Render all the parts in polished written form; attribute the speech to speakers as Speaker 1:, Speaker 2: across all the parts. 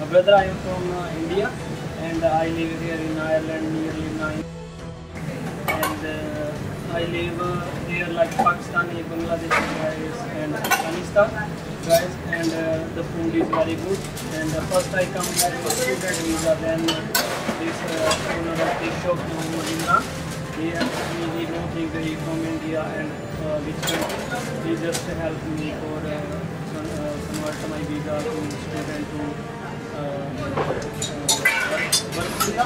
Speaker 1: Brother, I am from India and I live here in Ireland nearly 9. And I live here like Pakistani, Bangladeshi guys and Afghanistan guys, and the food is very good. And first I come here for student visa, then this owner of this shop, Muhammad Imran, he actually he don't think he from India and which country. He just helped me for convert my visa to student to work visa,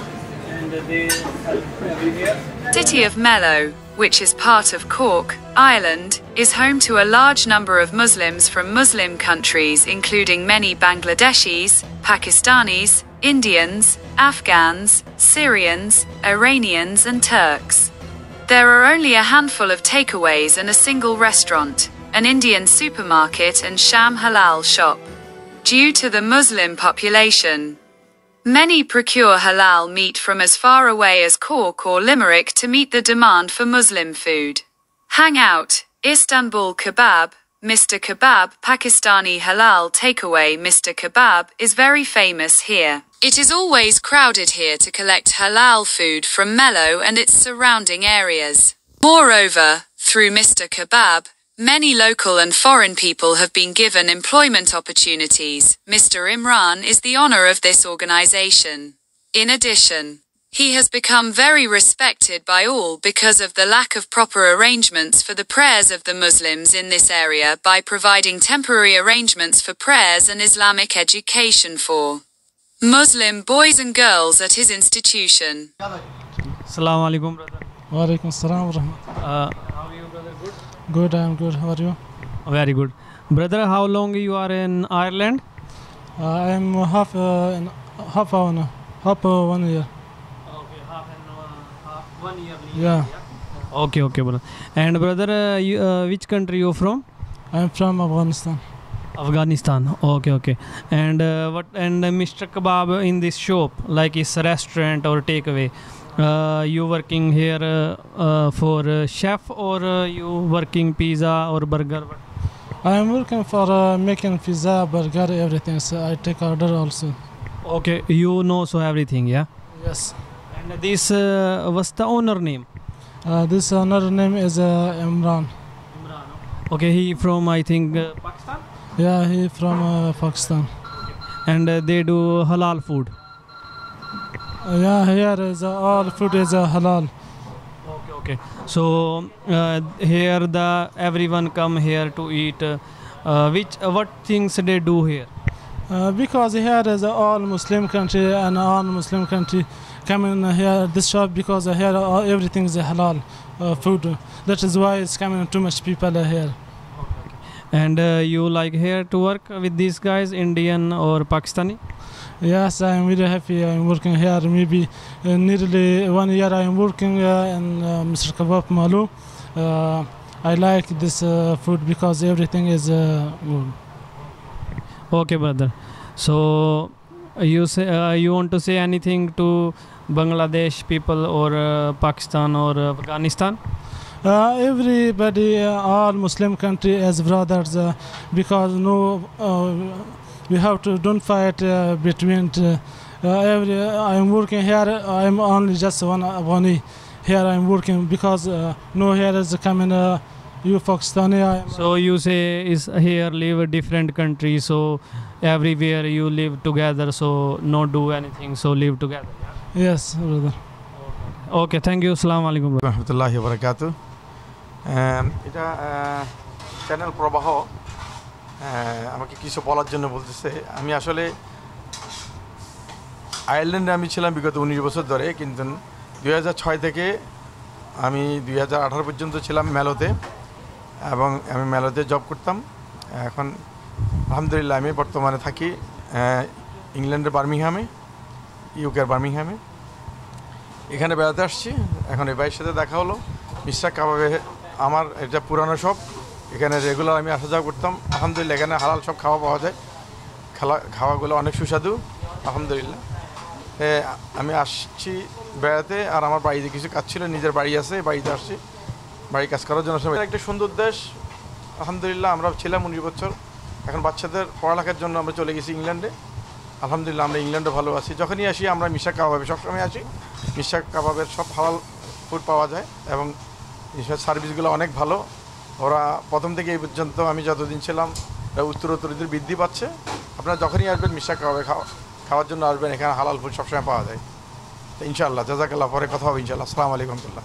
Speaker 1: and they help everywhere.
Speaker 2: City of Mello, which is part of Cork, Ireland, is home to a large number of Muslims from Muslim countries including many Bangladeshis, Pakistanis, Indians, Afghans, Syrians, Iranians and Turks. There are only a handful of takeaways and a single restaurant, an Indian supermarket and Sham Halal shop. Due to the Muslim population, many procure halal meat from as far away as Cork or Limerick to meet the demand for Muslim food. Hangout, Istanbul Kebab, Mr. Kebab, Pakistani halal takeaway. Mr. Kebab is very famous here. It is always crowded here to collect halal food from Mello and its surrounding areas. Moreover, through Mr. Kebab, many local and foreign people have been given employment opportunities. Mr. Imran is the honor of this organization. In addition, he has become very respected by all because of the lack of proper arrangements for the prayers of the Muslims in this area by providing temporary arrangements for prayers and Islamic education for Muslim boys and girls at his institution.
Speaker 3: Assalamu alaikum, brother.
Speaker 4: Wa alaikum assalam wa rahmatullah.
Speaker 3: How are you, brother? Good?
Speaker 4: Good, I am good. How are you?
Speaker 3: Very good. Brother, how long you are in Ireland?
Speaker 4: I am half 1 year.
Speaker 3: Okay, half 1 year.
Speaker 4: Yeah.
Speaker 3: Okay, brother. And brother, which country you from?
Speaker 4: I am from Afghanistan.
Speaker 3: Afghanistan. Okay. And what? And Mr. Kebab in this shop, like it's a restaurant or takeaway. You working here for chef or you working pizza or burger?
Speaker 4: I am working for making pizza, burger, everything. So I take order also.
Speaker 3: Okay, you know so everything, yeah.
Speaker 4: Yes.
Speaker 3: And this what's the owner name?
Speaker 4: This owner name is Imran.
Speaker 3: Okay, he from I think Pakistan.
Speaker 4: Yeah, he from Pakistan.
Speaker 3: And they do halal food.
Speaker 4: Yeah, here is all food is halal.
Speaker 3: Okay. So here the everyone come here to eat. What things they do here?
Speaker 4: Because here is all Muslim country and all Muslim country come in here this shop because here everything is halal food. That is why it's coming too much people here.
Speaker 3: And you like here to work with these guys, Indian or Pakistani?
Speaker 4: Yes, I am very happy. I am working here. Maybe nearly 1 year I am working in Mr. Kebab Malu. I like this food because everything is good.
Speaker 3: Okay, brother. So you say you want to say anything to Bangladesh people or Pakistan or Afghanistan?
Speaker 4: Everybody, all Muslim country as brothers, because we have to don't fight between. I am working here. I am only just one here. I am working because here is coming. You Pakistani.
Speaker 3: So you say is here live a different country. So everywhere you live together. So not do anything. So live together.
Speaker 4: Yes, brother.
Speaker 3: Okay, thank you. Assalamu alaikum.
Speaker 5: Rahmatullahi wa barakatuh. এটা channel প্রবাহ আমাকে কিছু বলার জন্য বলতেছে। আমি আসলে আয়ারল্যান্ডে আমি ছিলাম বিগত 19 বছর ধরে, কিন্তু 2006 থেকে আমি 2018 পর্যন্ত ছিলাম মেলোতে, এবং আমি মেলোতে জব করতাম। এখন আলহামদুলিল্লাহ আমি বর্তমানে থাকি ইংল্যান্ডের বার্মিংহামে, ইউকের বার্মিংহামে। এখানে বেড়াতে আসছি। এখন এই ভাইয়ের সাথে দেখা হলো। মিস্টার কাবাবে আমার এটা পুরানো শপ, এখানে রেগুলার আমি আসা যাওয়া করতাম। আলহামদুলিল্লাহ এখানে হালাল সব খাওয়া পাওয়া যায়, খাওয়াগুলো অনেক সুস্বাদু আলহামদুলিল্লাহ। আমি আসছি বেড়াতে, আর আমার বাড়িতে কিছু কাজ ছিল, নিজের বাড়ি আছে, বাড়িতে আসছি বাড়ি কাজ করার জন্য। একটা সুন্দর দেশ আলহামদুলিল্লাহ। আমরা ছিলাম 19 বছর, এখন বাচ্চাদের পড়ালেখার জন্য আমরা চলে গেছি ইংল্যান্ডে। আলহামদুলিল্লাহ আমরা ইংল্যান্ডে ভালো আছি। যখনই আসি আমরা মিশাক কাবাবে সবসময় আসি। মিশাক কাবাবের সব হালাল ফুড পাওয়া যায় এবং সার্ভিসগুলো অনেক ভালো। ওরা প্রথম থেকে এই পর্যন্ত আমি যতদিন ছিলাম উত্তর বৃদ্ধি পাচ্ছে। আপনারা যখনই আসবেন মিশাক কাবাবে খাওয়ার জন্য আসবেন, এখানে হালাল ফুড সবসময় পাওয়া যায়। তো ইনশাআল্লাহ জাযাকাল্লাহ, পরে কথা হবে ইনশাআল্লাহ। আসসালামু আলাইকুম রহমতুল্লাহ।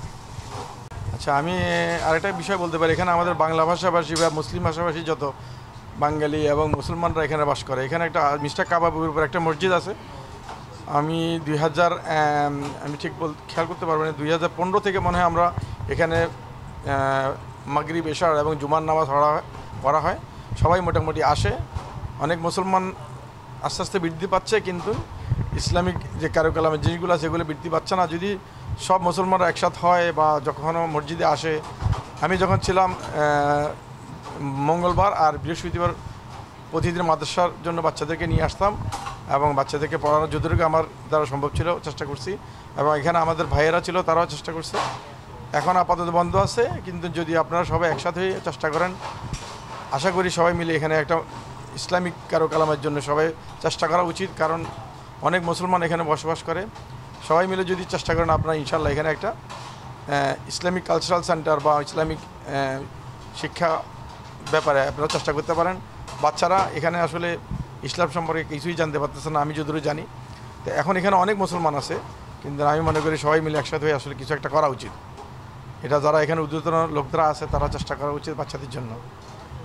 Speaker 5: আচ্ছা, আমি আরেকটা বিষয় বলতে পারি, এখানে আমাদের বাংলা ভাষাভাষী বা মুসলিম ভাষাভাষী যত বাঙালি এবং মুসলমানরা এখানে বাস করে। এখানে একটা মিস্টার কাবাবের উপর একটা মসজিদ আছে। আমি আমি ঠিক খেয়াল করতে পারবো না, 2015 থেকে মনে হয় আমরা এখানে মাগরিব, এশার এবং জুমার নামাজ পড়া হয়। সবাই মোটামুটি আসে। অনেক মুসলমান আস্তে আস্তে বৃদ্ধি পাচ্ছে, কিন্তু ইসলামিক যে কারুকালামের জিনিসগুলো আছে সেগুলো বৃদ্ধি পাচ্ছে না। যদি সব মুসলমানরা একসাথে হয় বা যখনও মসজিদে আসে, আমি যখন ছিলাম মঙ্গলবার আর বৃহস্পতিবার প্রতিদিন মাদ্রাসার জন্য বাচ্চাদেরকে নিয়ে আসতাম এবং বাচ্চাদেরকে পড়ানোর যতটুকু আমার দ্বারা সম্ভব ছিল চেষ্টা করছি, এবং এখানে আমাদের ভাইয়েরা ছিল তারাও চেষ্টা করছে। এখন আপাতত বন্ধ আছে, কিন্তু যদি আপনারা সবাই একসাথে হয়ে চেষ্টা করেন, আশা করি সবাই মিলে এখানে একটা ইসলামিক কারুকালামের জন্য সবাই চেষ্টা করা উচিত। কারণ অনেক মুসলমান এখানে বসবাস করে। সবাই মিলে যদি চেষ্টা করেন আপনারা ইনশাআল্লাহ এখানে একটা ইসলামিক কালচারাল সেন্টার বা ইসলামিক শিক্ষা ব্যাপারে আপনারা চেষ্টা করতে পারেন। বাচ্চারা এখানে আসলে ইসলাম সম্পর্কে কিছুই জানতে পারতেছে না, আমি যতদূর জানি। তো এখন এখানে অনেক মুসলমান আছে, কিন্তু আমি মনে করি সবাই মিলে একসাথে হয়ে আসলে কিছু একটা করা উচিত। এটা যারা এখানে ঊর্ধ্বতন লোকরা আছে তারা চেষ্টা করা উচিত বাচ্চাদের জন্য।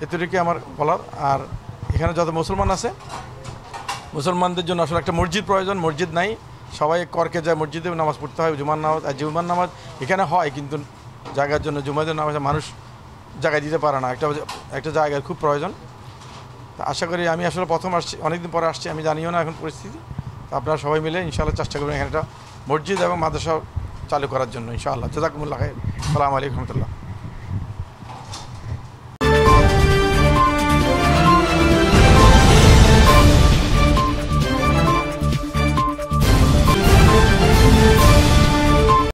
Speaker 5: এতটুকু আমার বলার। আর এখানে যত মুসলমান আছে, মুসলমানদের জন্য আসলে একটা মসজিদ প্রয়োজন। মসজিদ নাই, সবাই করকে যায় মসজিদে নামাজ পড়তে হয়। জুমার নামাজ এখানে হয়, কিন্তু জায়গার জন্য জুমাদের নামাজ মানুষ জায়গায় দিতে পারে না। একটা জায়গার খুব প্রয়োজন। তা আশা করি, আমি আসলে প্রথম আসছি, অনেকদিন পরে আসছি, আমি জানিও না এখন পরিস্থিতি। তো আপনারা সবাই মিলে ইনশাআল্লাহ চেষ্টা করবেন এখানে একটা মসজিদ এবং মাদ্রাসা চালু করার জন্য ইনশাআল্লাহ। জাযাকুমুল্লাহ খাইর। আসসালামু আলাইকুম রহমতুল্লাহ।